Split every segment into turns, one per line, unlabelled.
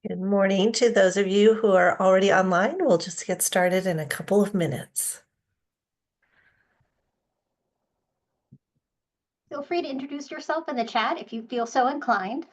Good morning to those of you who are already online. We'll just get started in a couple of minutes.
Feel free to introduce yourself in the chat if you feel so inclined.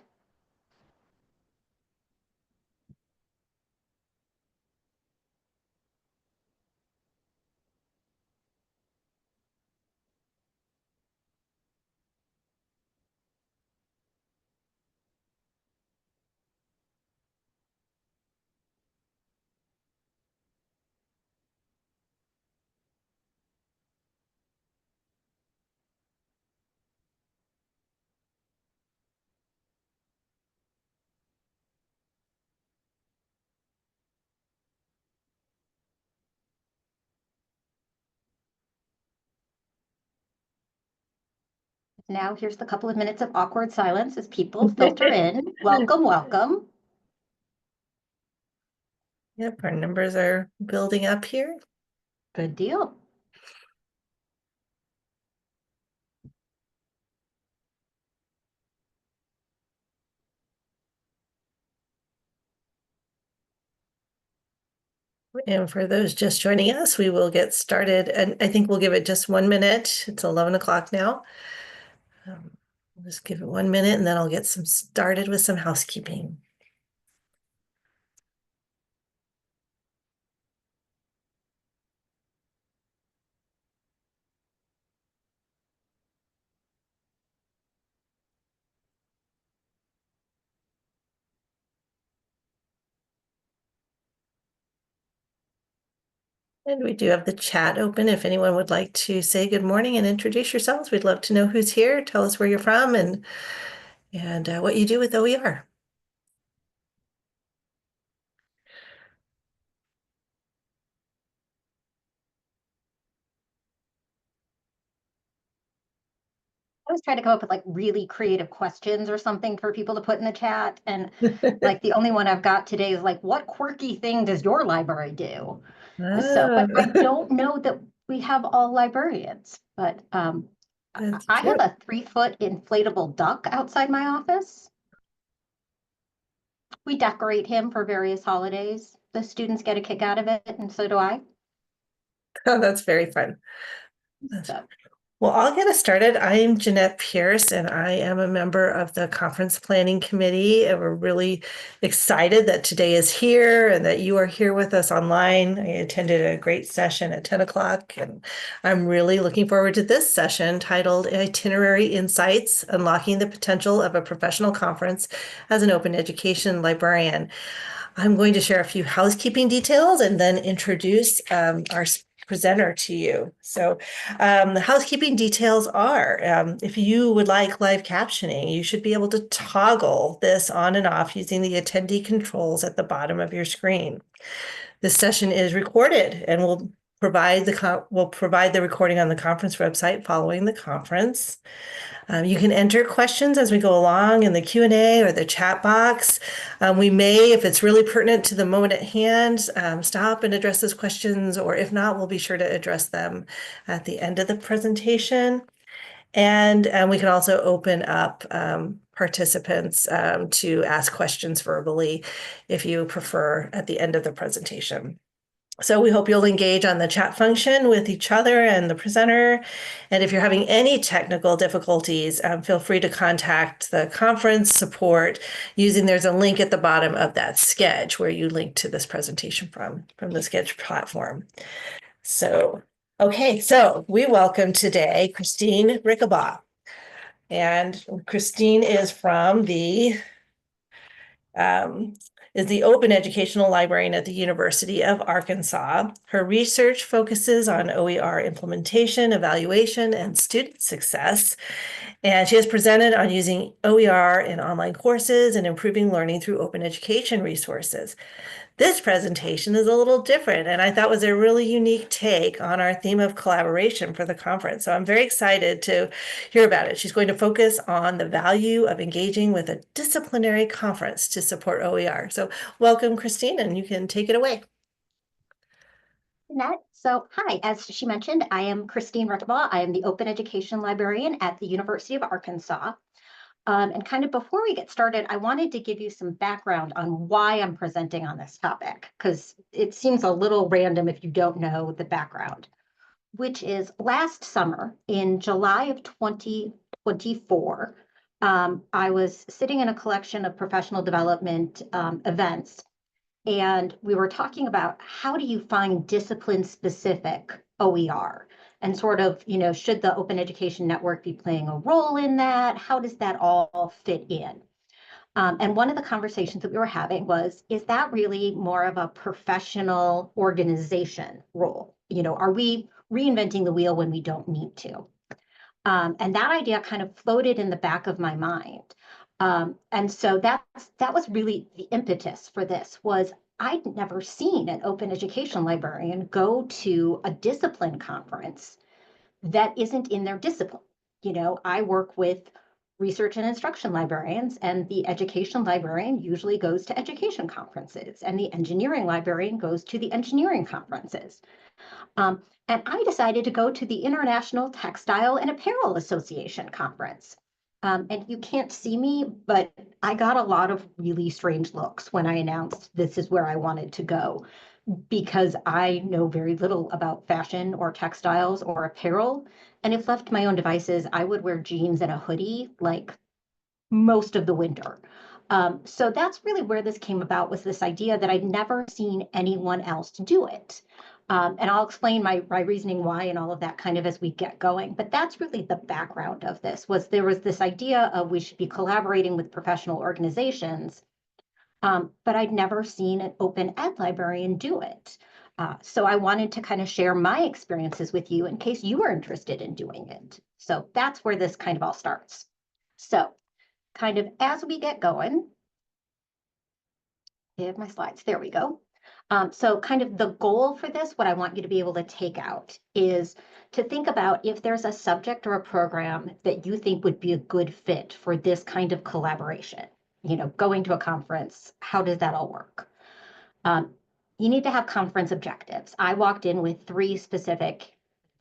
Now here's the couple of minutes of awkward silence as people filter in. Welcome, welcome.
Yep, our numbers are building up here.
Good deal.
And for those just joining us, we will get started. And I think we'll give it just 1 minute. It's 11 o'clock now. We'll just give it 1 minute and then I'll get started with some housekeeping. And we do have the chat open. If anyone would like to say good morning and introduce yourselves, we'd love to know who's here. Tell us where you're from and what you do with OER.
I always try to come up with like really creative questions or something for people to put in the chat. And like the only one I've got today is like, what quirky thing does your library do? So, but I don't know that we have all librarians, but I have a 3-foot inflatable duck outside my office. We decorate him for various holidays. The students get a kick out of it, and so do I.
Oh, that's very fun.
So.
Well, I'll get us started. I'm Jeanette Pierce, and I am a member of the Conference Planning Committee. And we're really excited that today is here and that you are here with us online. I attended a great session at 10 o'clock, and I'm really looking forward to this session titled Itinerary Insights, Unlocking the Potential of a Professional Conference as an Open Education Librarian. I'm going to share a few housekeeping details and then introduce our presenter to you. So the housekeeping details are, if you would like live captioning, you should be able to toggle this on and off using the attendee controls at the bottom of your screen. This session is recorded and we'll provide the recording on the conference website following the conference. You can enter questions as we go along in the Q&A or the chat box. We may, if it's really pertinent to the moment at hand, stop and address those questions, or if not, we'll be sure to address them at the end of the presentation. And we can also open up participants to ask questions verbally if you prefer at the end of the presentation. So we hope you'll engage on the chat function with each other and the presenter. And if you're having any technical difficulties, feel free to contact the conference support there's a link at the bottom of that sketch where you link to this presentation from the sketch platform. So, okay, so we welcome today Christine Rickabaugh. And Christine is from the Open Educational Librarian at the University of Arkansas. Her research focuses on OER implementation, evaluation, and student success. And she has presented on using OER in online courses and improving learning through open education resources. This presentation is a little different, and I thought was a really unique take on our theme of collaboration for the conference. So I'm very excited to hear about it. She's going to focus on the value of engaging with a disciplinary conference to support OER. So welcome, Christine, and you can take it away.
Jeanette, so hi, as she mentioned, I am Christine Rickabaugh. I am the Open Education Librarian at the University of Arkansas. And kind of before we get started, I wanted to give you some background on why I'm presenting on this topic, because it seems a little random if you don't know the background, which is last summer in July of 2024, I was sitting in a collection of professional development events, and we were talking about how do you find discipline-specific OER and sort of, should the Open Education Network be playing a role in that? How does that all fit in? And one of the conversations that we were having was, is that really more of a professional organization role? Are we reinventing the wheel when we don't need to? And that idea kind of floated in the back of my mind. And so that was really the impetus for this was I'd never seen an open education librarian go to a discipline conference that isn't in their discipline. I work with research and instruction librarians, and the education librarian usually goes to education conferences, and the engineering librarian goes to the engineering conferences. And I decided to go to the International Textile and Apparel Association conference. And you can't see me, but I got a lot of really strange looks when I announced this is where I wanted to go, because I know very little about fashion or textiles or apparel. And if left to my own devices, I would wear jeans and a hoodie like most of the winter. So that's really where this came about, was this idea that I'd never seen anyone else do it. And I'll explain my reasoning why and all of that kind of as we get going. But that's really the background of this, was there was this idea of we should be collaborating with professional organizations, but I'd never seen an open ed librarian do it. So I wanted to kind of share my experiences with you in case you were interested in doing it. So that's where this kind of all starts. So kind of as we get going, I have my slides, there we go. So kind of the goal for this, what I want you to be able to take out is to think about if there's a subject or a program that you think would be a good fit for this kind of collaboration. Going to a conference, how does that all work? You need to have conference objectives. I walked in with 3 specific,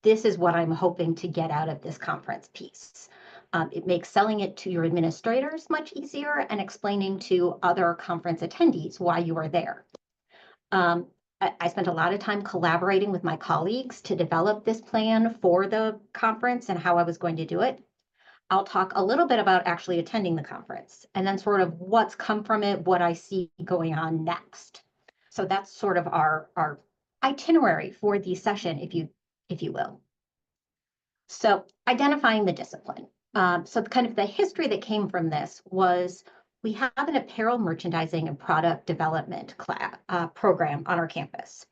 this is what I'm hoping to get out of this conference piece. It makes selling it to your administrators much easier and explaining to other conference attendees why you are there. I spent a lot of time collaborating with my colleagues to develop this plan for the conference and how I was going to do it. I'll talk a little bit about actually attending the conference and then sort of what's come from it, what I see going on next. So that's sort of our itinerary for the session, if you will. So identifying the discipline. So kind of the history that came from this was we have an apparel merchandising and product development program on our campus.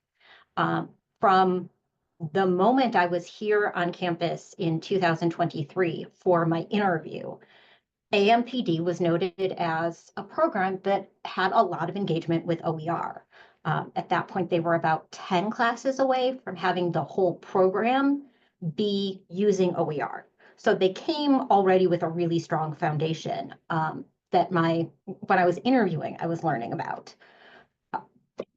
From the moment I was here on campus in 2023 for my interview, AMPD was noted as a program that had a lot of engagement with OER. At that point, they were about 10 classes away from having the whole program be using OER. So they came already with a really strong foundation that when I was interviewing, I was learning about.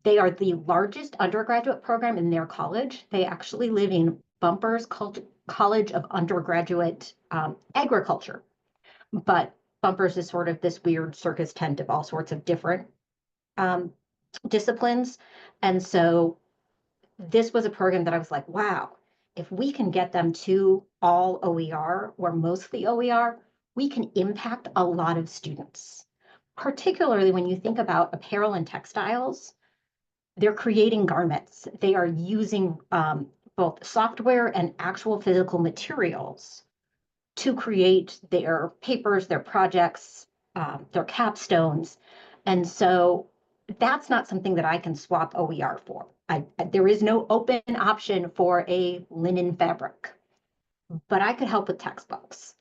They are the largest undergraduate program in their college. They actually live in Bumpers College of Undergraduate Agriculture. But Bumpers is sort of this weird circus tent of all sorts of different disciplines. And so this was a program that I was like, wow, if we can get them to all OER or mostly OER, we can impact a lot of students. Particularly when you think about apparel and textiles, they're creating garments. They are using both software and actual physical materials to create their papers, their projects, their capstones. And so that's not something that I can swap OER for. There is no open option for a linen fabric, but I could help with textbooks.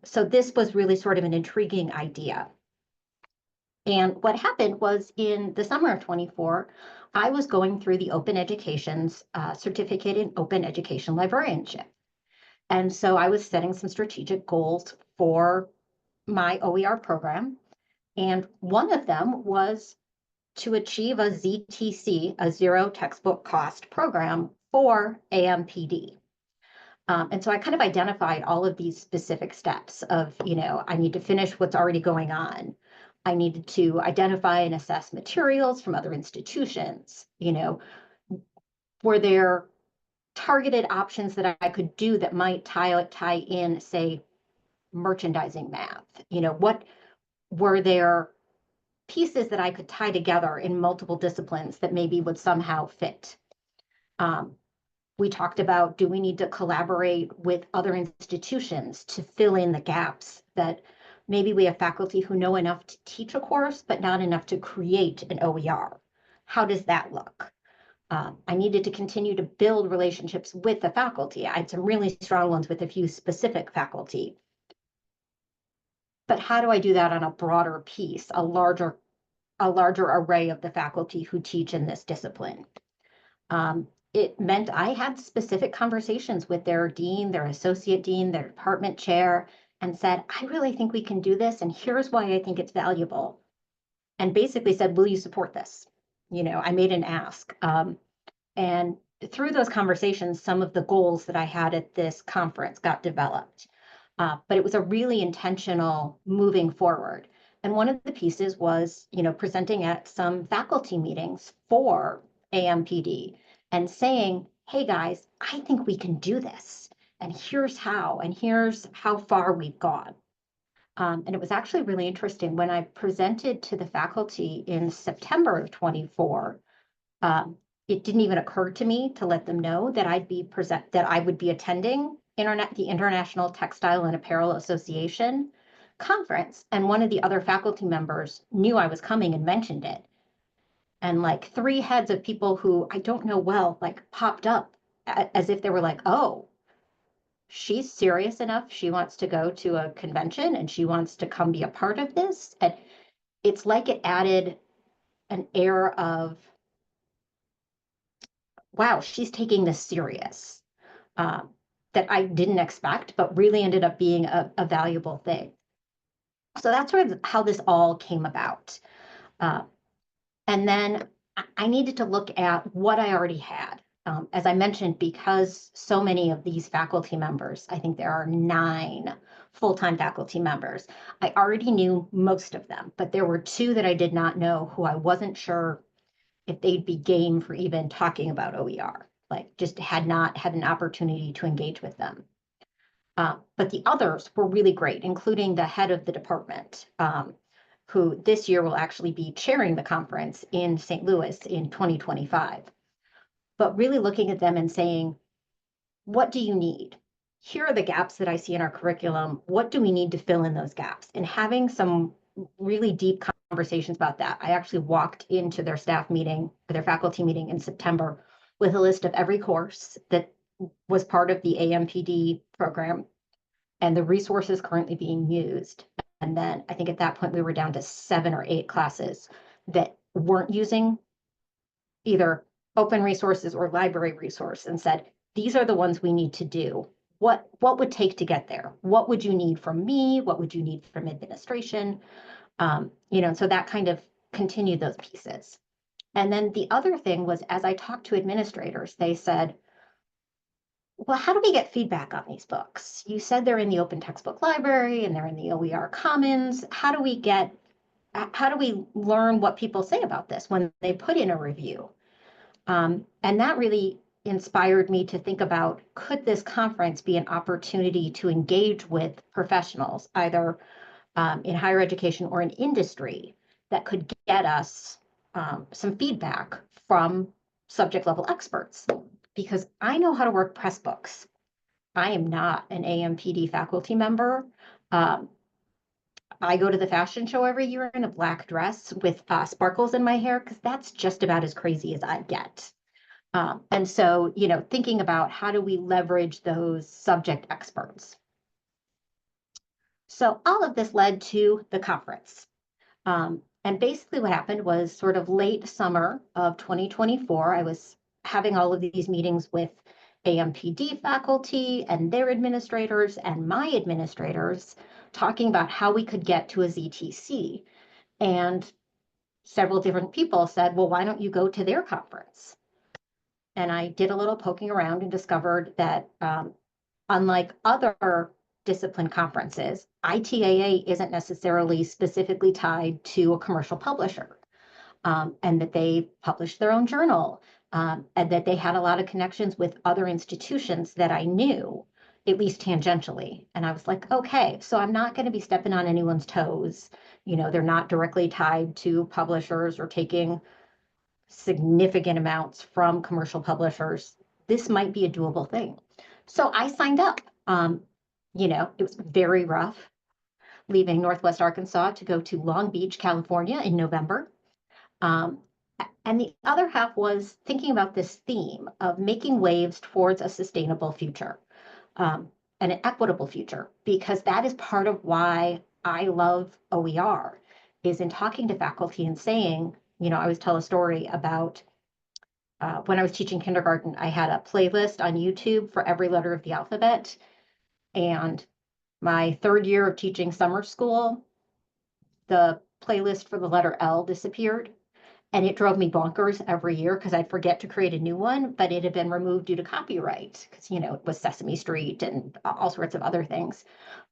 So this was really sort of an intriguing idea. And what happened was in the summer of 24, I was going through the Open Education's certificate in Open Education Librarianship. And so I was setting some strategic goals for my OER program. And one of them was to achieve a ZTC, a zero textbook cost program for AMPD. And so I kind of identified all of these specific steps of, I need to finish what's already going on. I needed to identify and assess materials from other institutions. Were there targeted options that I could do that might tie in, say, merchandising math? What were there pieces that I could tie together in multiple disciplines that maybe would somehow fit? We talked about, do we need to collaborate with other institutions to fill in the gaps that maybe we have faculty who know enough to teach a course, but not enough to create an OER? How does that look? I needed to continue to build relationships with the faculty. I had some really strong ones with a few specific faculty. But how do I do that on a broader piece, a larger array of the faculty who teach in this discipline? It meant I had specific conversations with their dean, their associate dean, their department chair, and said, I really think we can do this, and here's why I think it's valuable. And basically said, will you support this? I made an ask. And through those conversations, some of the goals that I had at this conference got developed. But it was a really intentional moving forward. And one of the pieces was, presenting at some faculty meetings for AMPD and saying, hey guys, I think we can do this. And here's how far we've gone. And it was actually really interesting when I presented to the faculty in September of 24. It didn't even occur to me to let them know that I would be attending the International Textile and Apparel Association conference. And one of the other faculty members knew I was coming and mentioned it. And like three heads of people who I don't know well, like popped up as if they were like, oh, she's serious enough. She wants to go to a convention and she wants to come be a part of this. And it's like it added an air of, wow, she's taking this serious, that I didn't expect, but really ended up being a valuable thing. So that's sort of how this all came about. And then I needed to look at what I already had. As I mentioned, because so many of these faculty members, I think there are 9 full-time faculty members, I already knew most of them, but there were 2 that I did not know, who I wasn't sure if they'd be game for even talking about OER, like just had not had an opportunity to engage with them. But the others were really great, including the head of the department, who this year will actually be chairing the conference in St. Louis in 2025. But really looking at them and saying, what do you need? Here are the gaps that I see in our curriculum. What do we need to fill in those gaps? And having some really deep conversations about that. I actually walked into their staff meeting, their faculty meeting in September, with a list of every course that was part of the AMPD program and the resources currently being used. And then I think at that point we were down to 7 or 8 classes that weren't using either open resources or library resource, and said, these are the ones we need to do. What would take to get there? What would you need from me? What would you need from administration? So that kind of continued those pieces. And then the other thing was, as I talked to administrators, they said, well, how do we get feedback on these books? You said they're in the open textbook library and they're in the OER Commons. How do we learn what people say about this when they put in a review? And that really inspired me to think about, could this conference be an opportunity to engage with professionals, either in higher education or in industry, that could get us some feedback from subject level experts? Because I know how to work press books. I am not an AMPD faculty member. I go to the fashion show every year in a black dress with sparkles in my hair, because that's just about as crazy as I get. And so, thinking about how do we leverage those subject experts. So all of this led to the conference. And basically what happened was, sort of late summer of 2024, I was having all of these meetings with AMPD faculty and their administrators and my administrators, talking about how we could get to a ZTC. And several different people said, well, why don't you go to their conference? And I did a little poking around and discovered that unlike other discipline conferences, ITAA isn't necessarily specifically tied to a commercial publisher, and that they published their own journal, and that they had a lot of connections with other institutions that I knew, at least tangentially. And I was like, okay, so I'm not going to be stepping on anyone's toes. They're not directly tied to publishers or taking significant amounts from commercial publishers. This might be a doable thing. So I signed up. It was very rough leaving Northwest Arkansas to go to Long Beach, California in November. Um, and the other half was thinking about this theme of making waves towards a sustainable future, um, and an equitable future, because that is part of why I love OER, is in talking to faculty and saying, I always tell a story about when I was teaching kindergarten, I had a playlist on YouTube for every letter of the alphabet. And my third year of teaching summer school, the playlist for the letter L disappeared. And it drove me bonkers every year because I'd forget to create a new one, but it had been removed due to copyright because, it was Sesame Street and all sorts of other things.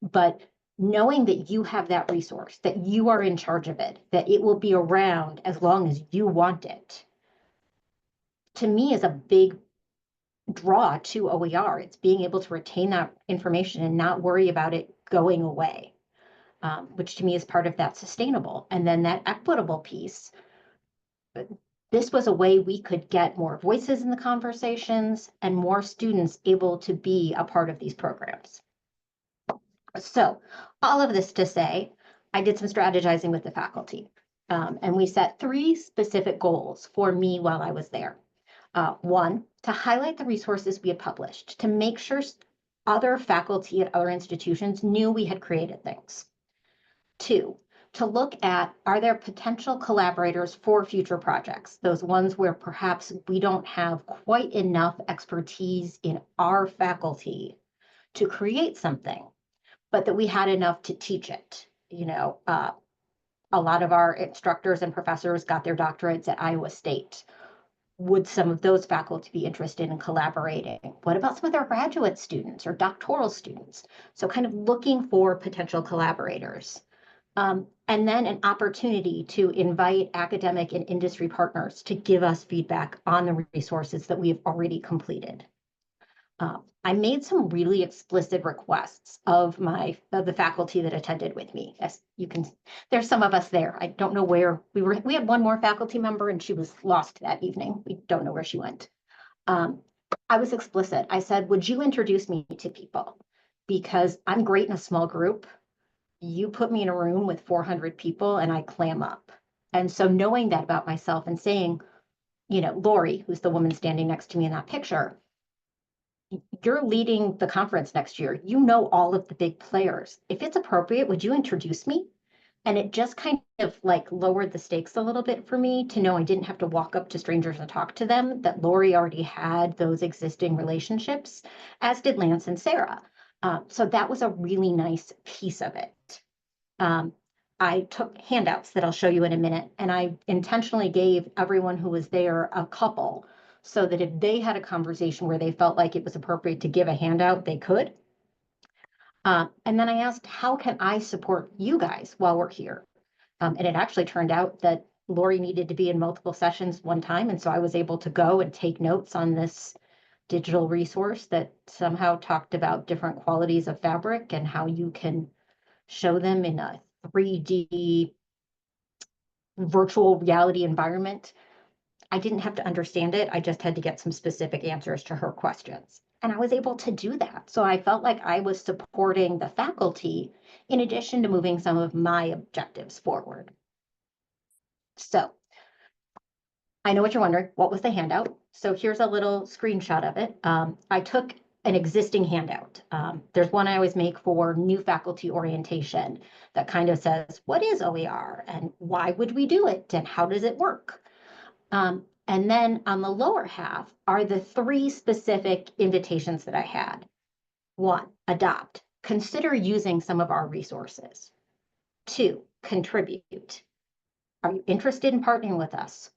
But knowing that you have that resource, that you are in charge of it, that it will be around as long as you want it, to me is a big draw to OER. It's being able to retain that information and not worry about it going away, which to me is part of that sustainable. And then that equitable piece, this was a way we could get more voices in the conversations and more students able to be a part of these programs. So all of this to say, I did some strategizing with the faculty, and we set 3 specific goals for me while I was there. One, to highlight the resources we had published, to make sure other faculty at other institutions knew we had created things. 2, to look at, are there potential collaborators for future projects, those ones where perhaps we don't have quite enough expertise in our faculty to create something, but that we had enough to teach it. A lot of our instructors and professors got their doctorates at Iowa State. Would some of those faculty be interested in collaborating? What about some of their graduate students or doctoral students? So kind of looking for potential collaborators. And then an opportunity to invite academic and industry partners to give us feedback on the resources that we have already completed. I made some really explicit requests of the faculty that attended with me. As you can, there's some of us there. I don't know where we were. We had one more faculty member and she was lost that evening. We don't know where she went. I was explicit. I said, would you introduce me to people? Because I'm great in a small group. You put me in a room with 400 people and I clam up. And so knowing that about myself and saying, Lori, who's the woman standing next to me in that picture, you're leading the conference next year. You know all of the big players. If it's appropriate, would you introduce me? And it just kind of like lowered the stakes a little bit for me to know I didn't have to walk up to strangers and talk to them, that Lori already had those existing relationships, as did Lance and Sarah. So that was a really nice piece of it. I took handouts that I'll show you in a minute, and I intentionally gave everyone who was there a couple so that if they had a conversation where they felt like it was appropriate to give a handout, they could. And then I asked, how can I support you guys while we're here? And it actually turned out that Lori needed to be in multiple sessions one time. And so I was able to go and take notes on this digital resource that somehow talked about different qualities of fabric and how you can show them in a 3D virtual reality environment. I didn't have to understand it. I just had to get some specific answers to her questions. And I was able to do that. So I felt like I was supporting the faculty in addition to moving some of my objectives forward. So I know what you're wondering. What was the handout? So here's a little screenshot of it. I took an existing handout. There's one I always make for new faculty orientation that kind of says, what is OER and why would we do it and how does it work? And then on the lower half are the 3 specific invitations that I had. 1, adopt. Consider using some of our resources. 2, contribute. Are you interested in partnering with us?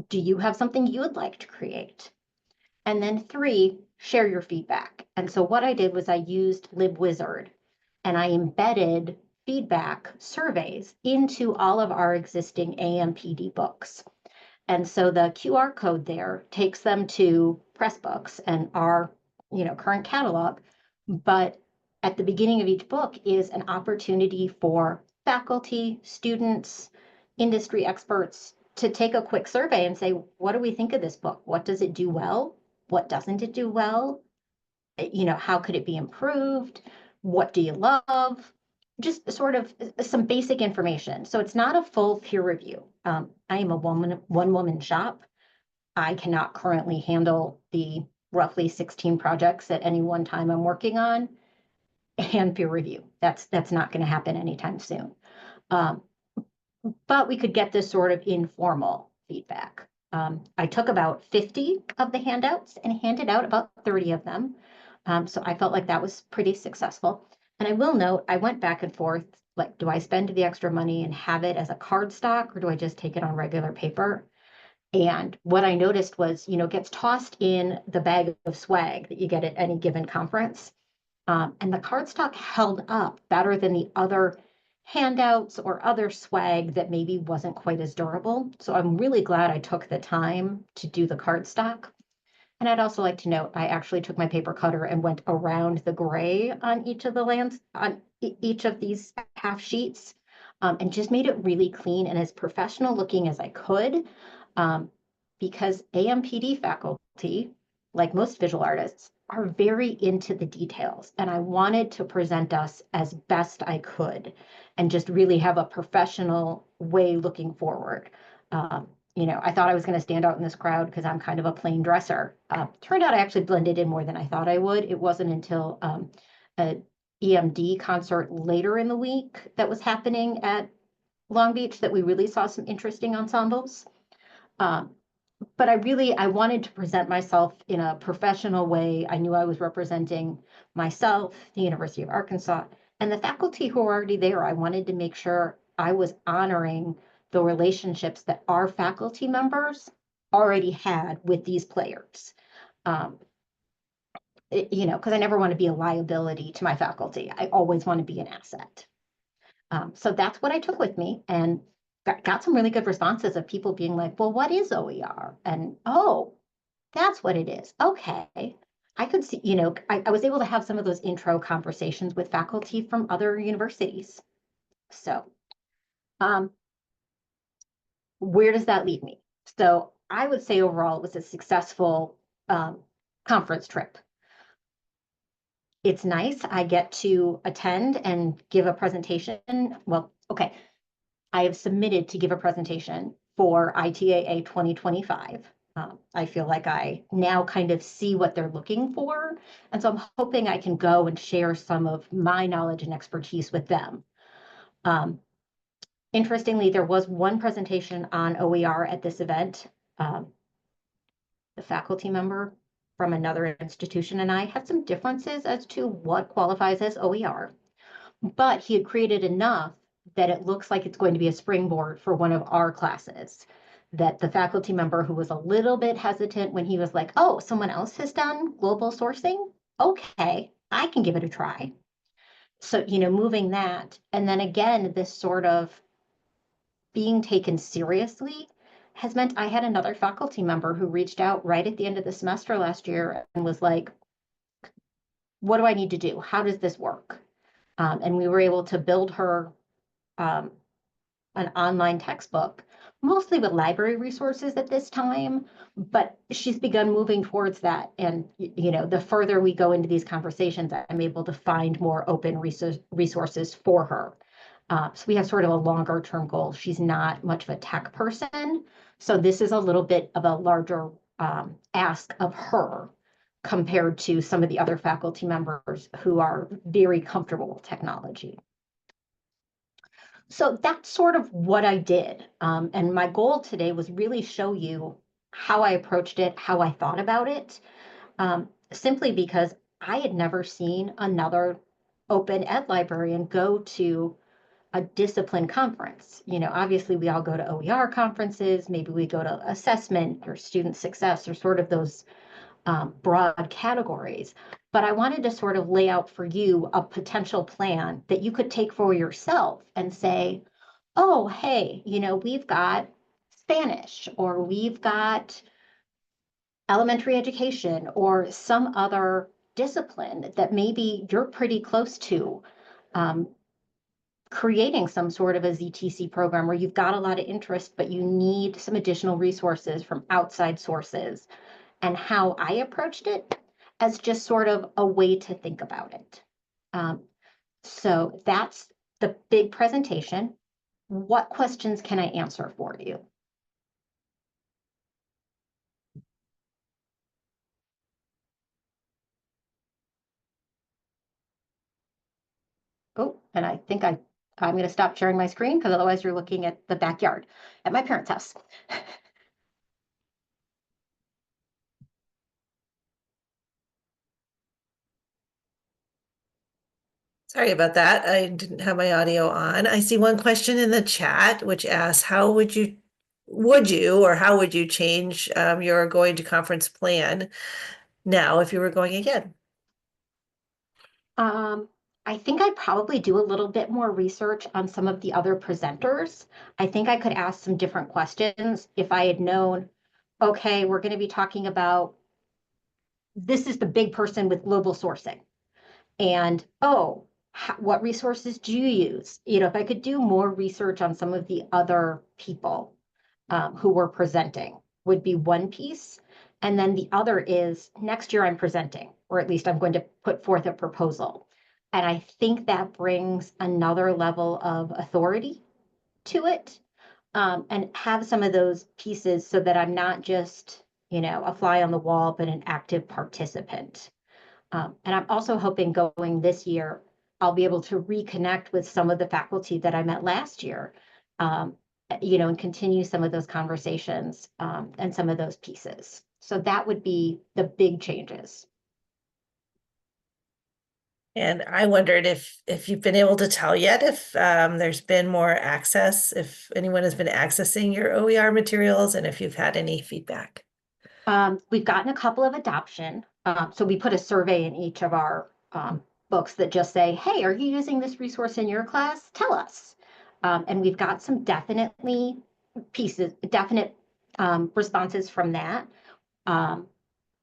Do you have something you would like to create? And then 3, share your feedback. And so what I did was I used LibWizard and I embedded feedback surveys into all of our existing AMPD books. And so the QR code there takes them to Pressbooks and our, current catalog. But at the beginning of each book is an opportunity for faculty, students, industry experts to take a quick survey and say, what do we think of this book? What does it do well? What doesn't it do well? How could it be improved? What do you love? Just sort of some basic information. So it's not a full peer review. I am a one woman shop. I cannot currently handle the roughly 16 projects at any one time I'm working on and peer review. That's not going to happen anytime soon. Um, but we could get this sort of informal feedback. I took about 50 of the handouts and handed out about 30 of them. So I felt like that was pretty successful. And I will note, I went back and forth, like, do I spend the extra money and have it as a card stock, or do I just take it on regular paper? And what I noticed was, it gets tossed in the bag of swag that you get at any given conference. And the cardstock held up better than the other handouts or other swag that maybe wasn't quite as durable. So I'm really glad I took the time to do the cardstock. And I'd also like to note, I actually took my paper cutter and went around the gray on each of the lands, on each of these half sheets, and just made it really clean and as professional looking as I could. Um, because AMPD faculty, like most visual artists, are very into the details. And I wanted to present us as best I could and just really have a professional way looking forward. I thought I was going to stand out in this crowd because I'm kind of a plain dresser. Turned out I actually blended in more than I thought I would. It wasn't until an EMD concert later in the week that was happening at Long Beach that we really saw some interesting ensembles. Um, but I wanted to present myself in a professional way. I knew I was representing myself, the University of Arkansas, and the faculty who were already there. I wanted to make sure I was honoring the relationships that our faculty members already had with these players. Um, because I never want to be a liability to my faculty. I always want to be an asset. So that's what I took with me and got some really good responses of people being like, well, what is OER? And, oh, that's what it is. Okay. I could see, I was able to have some of those intro conversations with faculty from other universities. So, um, where does that lead me? So I would say overall it was a successful conference trip. It's nice. I get to attend and give a presentation. Well, okay. I have submitted to give a presentation for ITAA 2025. I feel like I now kind of see what they're looking for. And so I'm hoping I can go and share some of my knowledge and expertise with them. Interestingly, there was one presentation on OER at this event. The faculty member from another institution and I had some differences as to what qualifies as OER, but he had created enough that it looks like it's going to be a springboard for one of our classes. That the faculty member who was a little bit hesitant when he was like, oh, someone else has done global sourcing? Okay, I can give it a try. So, moving that. And then again, this sort of being taken seriously has meant I had another faculty member who reached out right at the end of the semester last year and was like, what do I need to do? How does this work? And we were able to build her an online textbook, mostly with library resources at this time, but she's begun moving towards that. And, the further we go into these conversations, I'm able to find more open resources for her. So we have sort of a longer term goal. She's not much of a tech person. So this is a little bit of a larger ask of her compared to some of the other faculty members who are very comfortable with technology. So that's sort of what I did. And my goal today was really show you how I approached it, how I thought about it, simply because I had never seen another open ed librarian go to a discipline conference. Obviously we all go to OER conferences, maybe we go to assessment or student success or sort of those broad categories. But I wanted to sort of lay out for you a potential plan that you could take for yourself and say, oh, hey, we've got Spanish, or we've got elementary education, or some other discipline that maybe you're pretty close to. Um, Creating some sort of a ZTC program where you've got a lot of interest, but you need some additional resources from outside sources. And how I approached it as just sort of a way to think about it. Um, so that's the big presentation. What questions can I answer for you? Oh, and I think I'm going to stop sharing my screen because otherwise you're looking at the backyard at my parents' house.
Sorry about that. I didn't have my audio on. I see one question in the chat which asks, or how would you change your going to conference plan now if you were going again?
Um, I think I'd probably do a little bit more research on some of the other presenters. I think I could ask some different questions if I had known, okay, we're going to be talking about this is the big person with global sourcing. And oh, what resources do you use? If I could do more research on some of the other people who were presenting would be one piece. And then the other is next year I'm presenting, or at least I'm going to put forth a proposal. And I think that brings another level of authority to it, and have some of those pieces so that I'm not just, a fly on the wall, but an active participant. And I'm also hoping going this year, I'll be able to reconnect with some of the faculty that I met last year, um, and continue some of those conversations, and some of those pieces. So that would be the big changes.
And I wondered if you've been able to tell yet if there's been more access, if anyone has been accessing your OER materials, and if you've had any feedback.
We've gotten a couple of adoption. So we put a survey in each of our books that just say, hey, are you using this resource in your class? Tell us. And we've got some definite responses from that. Um,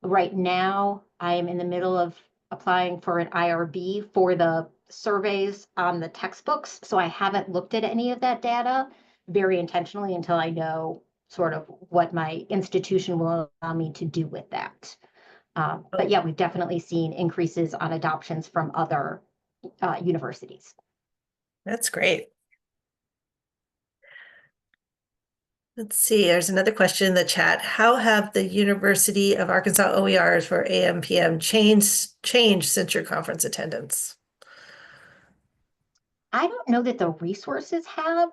right now, I am in the middle of applying for an IRB for the surveys on the textbooks. So I haven't looked at any of that data very intentionally until I know sort of what my institution will allow me to do with that. But yeah, we've definitely seen increases on adoptions from other universities.
That's great. Let's see, there's another question in the chat. How have the University of Arkansas OERs for AM/PM changed since your conference attendance?
I don't know that the resources have.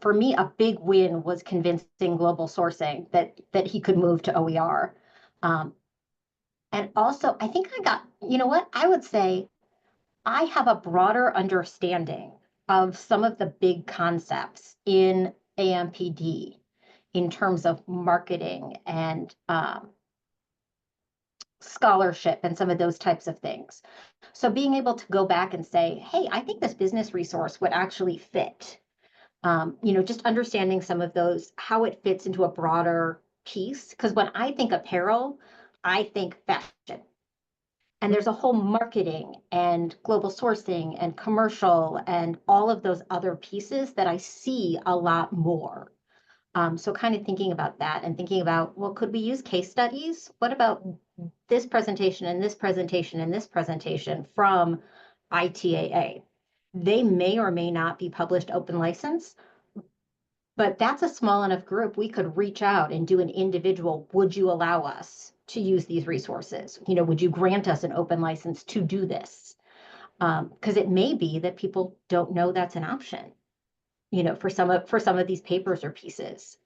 For me, a big win was convincing Global Sourcing that he could move to OER. Um, and also, I think you know what? I would say I have a broader understanding of some of the big concepts in AMPD in terms of marketing and scholarship and some of those types of things. So being able to go back and say, hey, I think this business resource would actually fit. Just understanding some of those, how it fits into a broader piece. Because when I think apparel, I think fashion. And there's a whole marketing and global sourcing and commercial and all of those other pieces that I see a lot more. So kind of thinking about that and thinking about, well, could we use case studies? What about this presentation and this presentation and this presentation from ITAA? They may or may not be published open license, but that's a small enough group. We could reach out and do an individual, would you allow us to use these resources? Would you grant us an open license to do this? Because it may be that people don't know that's an option, for some of these papers or pieces.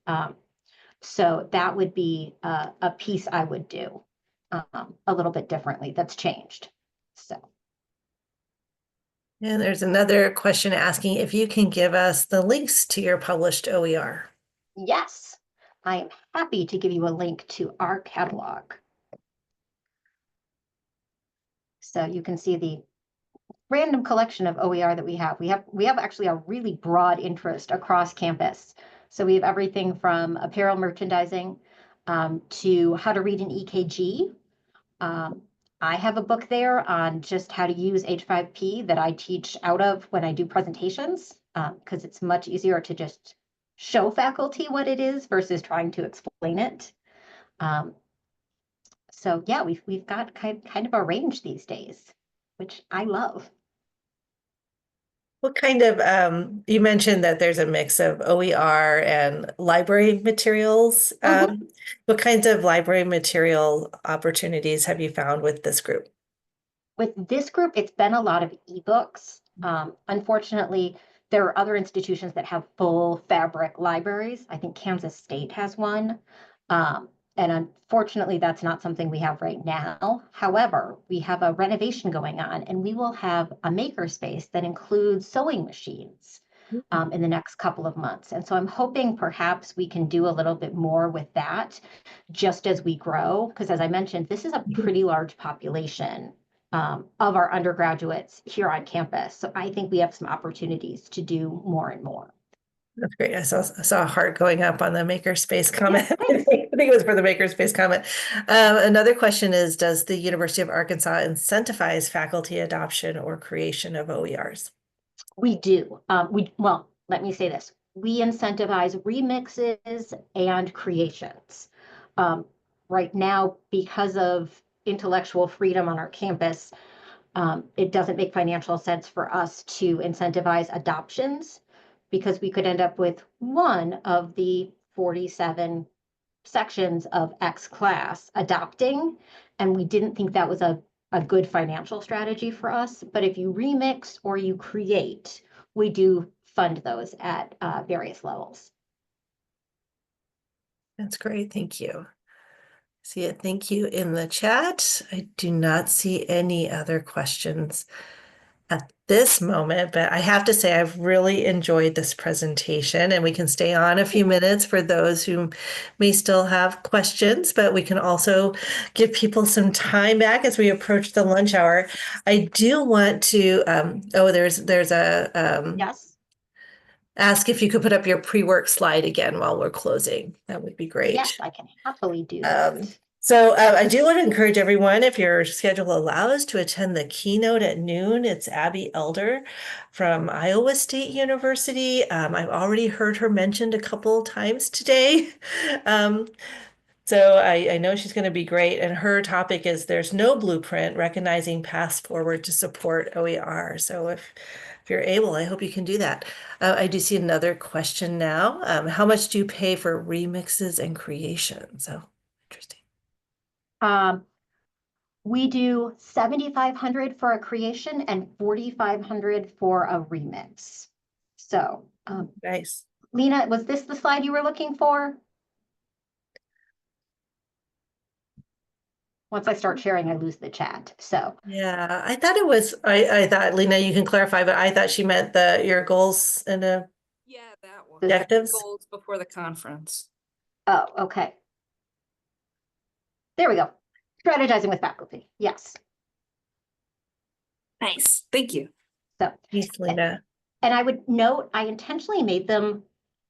So that would be a piece I would do a little bit differently that's changed. So
And there's another question asking if you can give us the links to your published OER.
yes, I am happy to give you a link to our catalog. So you can see the random collection of OER that we have. We have actually a really broad interest across campus. So we have everything from apparel merchandising to how to read an EKG. Um, I have a book there on just how to use H5P that I teach out of when I do presentations, because it's much easier to just show faculty what it is versus trying to explain it. Um, so yeah, we've got kind of a range these days, which I love.
What kind of, you mentioned that there's a mix of OER and library materials.
Mhm.
What kinds of library material opportunities have you found with this group?
With this group, it's been a lot of ebooks. Unfortunately, there are other institutions that have full fabric libraries. I think Kansas State has one. Um, and unfortunately, that's not something we have right now. However, we have a renovation going on, and we will have a makerspace that includes sewing machines in the next couple of months. And so I'm hoping perhaps we can do a little bit more with that just as we grow. Because as I mentioned, this is a pretty large population of our undergraduates here on campus. So I think we have some opportunities to do more and more.
That's great. I saw a heart going up on the makerspace
Yeah,
comment. I
thanks.
think it was for the makerspace comment. Another question is, does the University of Arkansas incentivize faculty adoption or creation of OERs?
We do. Well, let me say this. We incentivize remixes and creations. Um, right now, because of intellectual freedom on our campus, it doesn't make financial sense for us to incentivize adoptions because we could end up with one of the 47 sections of X class adopting, and we didn't think that was a good financial strategy for us. But if you remix or you create, we do fund those at various levels.
That's great. Thank you. See it. Thank you in the chat. I do not see any other questions at this moment, but I have to say I've really enjoyed this presentation, and we can stay on a few minutes for those who may still have questions, but we can also give people some time back as we approach the lunch hour. I do want to, there's a,
Yes.
ask if you could put up your pre-work slide again while we're closing. That would be
Yes,
great.
I can happily do
Um,
that.
so I do want to encourage everyone, if your schedule allows, to attend the keynote at noon. It's Abby Elder from Iowa State University. I've already heard her mentioned a couple times today. Um, so I know she's going to be great. And her topic is There's No Blueprint, Recognizing Paths Forward to Support OER. So if you're able, I hope you can do that. I do see another question now. How much do you pay for remixes and creations? So interesting.
Um, we do 7,500 for a creation and 4,500 for a remix. So,
Nice.
Lena, was this the slide you were looking for? Once I start sharing, I lose the chat. So,
Yeah, I thought it was, I thought, Lena, you can clarify, but I thought she meant your goals and
Yeah, that one.
This-
objectives.
Goals before the conference.
oh, okay. There we go. Strategizing with faculty. Yes.
Nice. Thank you.
So,
Thanks, Lena.
and I would note, I intentionally made them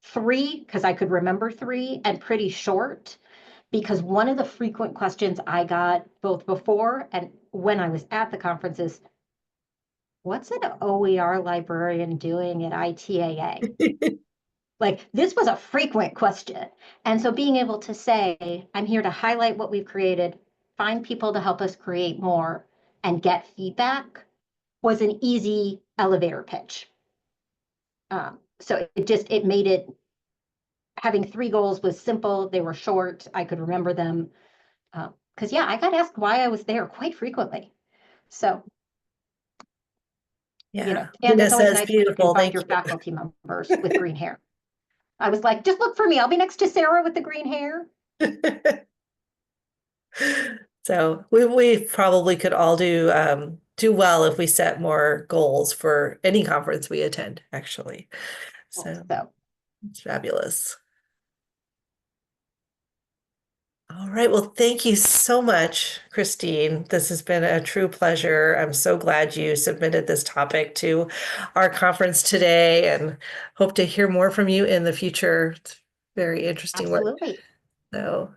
3 because I could remember 3 and pretty short because one of the frequent questions I got both before and when I was at the conference is, what's an OER librarian doing at ITAA? Like this was a frequent question. And so being able to say, I'm here to highlight what we've created, find people to help us create more, and get feedback was an easy elevator pitch. So it made it, having 3 goals was simple. They were short. I could remember them. Because yeah, I got asked why I was there quite frequently. So,
Yeah,
and
Lena
it's always
says
nice when you can
beautiful.
find
Thank
your
you.
faculty members with green hair. I was like, just look for me. I'll be next to Sarah with the green hair.
So we probably could all do well if we set more goals for any conference we attend, actually. So
So
it's fabulous. All right. Well, thank you so much, Christine. This has been a true pleasure. I'm so glad you submitted this topic to our conference today and hope to hear more from you in the future. It's very interesting work.
Absolutely.
So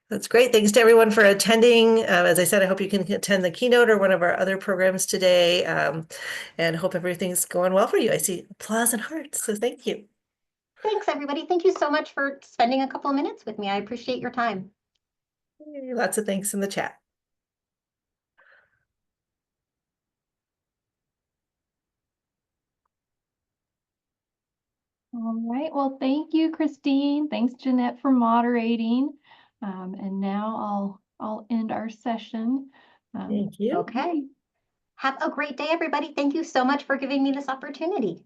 that's great. Thanks to everyone for attending. As I said, I hope you can attend the keynote or one of our other programs today, and hope everything's going well for you. I see applause and hearts, so thank you.
Thanks, everybody. Thank you so much for spending a couple of minutes with me. I appreciate your time.
Lots of thanks in the chat.
All right. Well, thank you, Christine. Thanks, Jeanette, for moderating. And now I'll end our session.
Thank you.
Okay. Have a great day, everybody. Thank you so much for giving me this opportunity.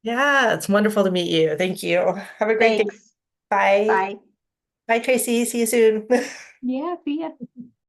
Yeah, it's wonderful to meet you. Thank you. Have a great day.
Thanks.
Bye.
Bye.
Bye, Tracy. See you soon.
Yeah, see ya.